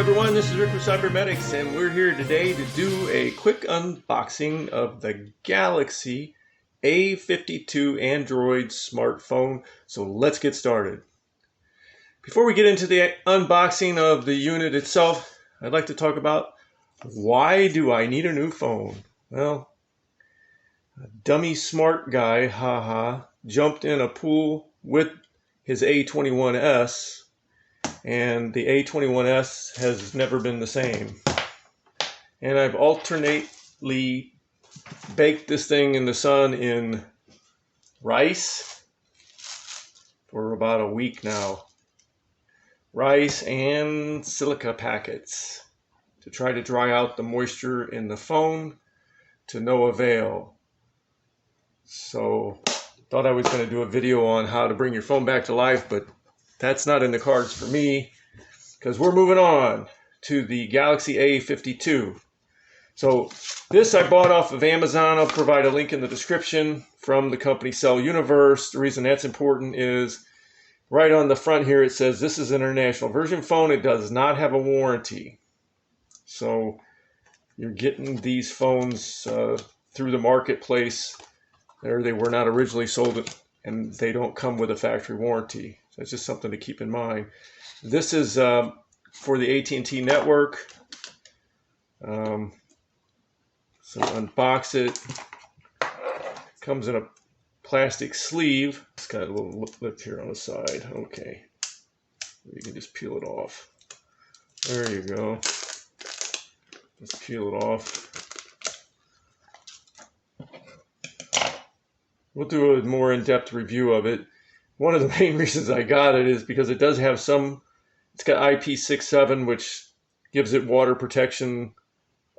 everyone, this is Rick with Cybernetics, and we're here today to do a quick unboxing of the Galaxy A52 Android smartphone. So let's get started. Before we get into the unboxing of the unit itself, I'd like to talk about why do I need a new phone? Well, a dummy smart guy, haha, jumped in a pool with his A21s, and the A21s has never been the same. And I've alternately baked this thing in the sun in rice for about a week now. Rice and silica packets to try to dry out the moisture in the phone, to no avail. So thought I was going to do a video on how to bring your phone back to life, but that's not in the cards for me, because we're moving on to the Galaxy A52. So this I bought off of Amazon. I'll provide a link in the description from the company Cell Universe. The reason that's important is right on the front here it says this is an international version phone. It does not have a warranty. So you're getting these phones through the marketplace. They were not originally sold, and they don't come with a factory warranty. So it's just something to keep in mind. This is for the AT&T network. So unbox it. Comes in a plastic sleeve. It's got a little lip here on the side. Okay. You can just peel it off. There you go. Let's peel it off. We'll do a more in-depth review of it. One of the main reasons I got it is because it does have it's got IP67, which gives it water protection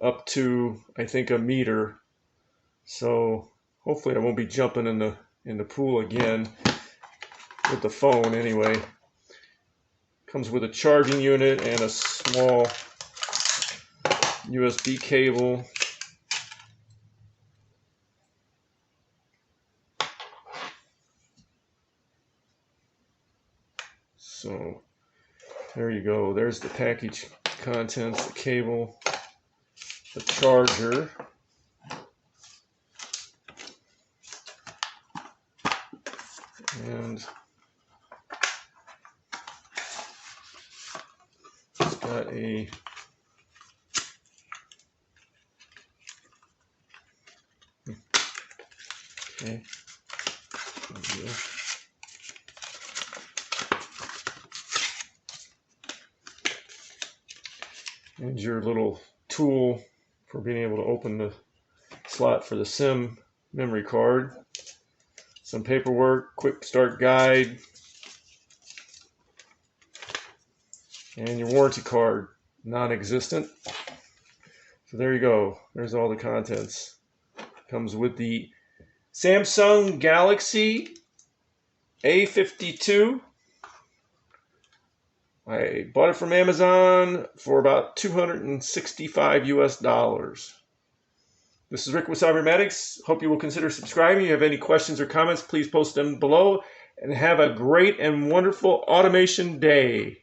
up to, I think, a meter. So hopefully I won't be jumping in the pool again with the phone anyway. Comes with a charging unit and a small USB cable. So there you go. There's the package contents, the cable, the charger, and it's got a okay. There you go. And your little tool for being able to open the slot for the SIM memory card. Some paperwork, quick start guide, and your warranty card, non-existent. So there you go. There's all the contents. Comes with the Samsung Galaxy A52. I bought it from Amazon for about $265 US. This is Rick with Cybernetics. Hope you will consider subscribing. If you have any questions or comments, please post them below. And have a great and wonderful automation day.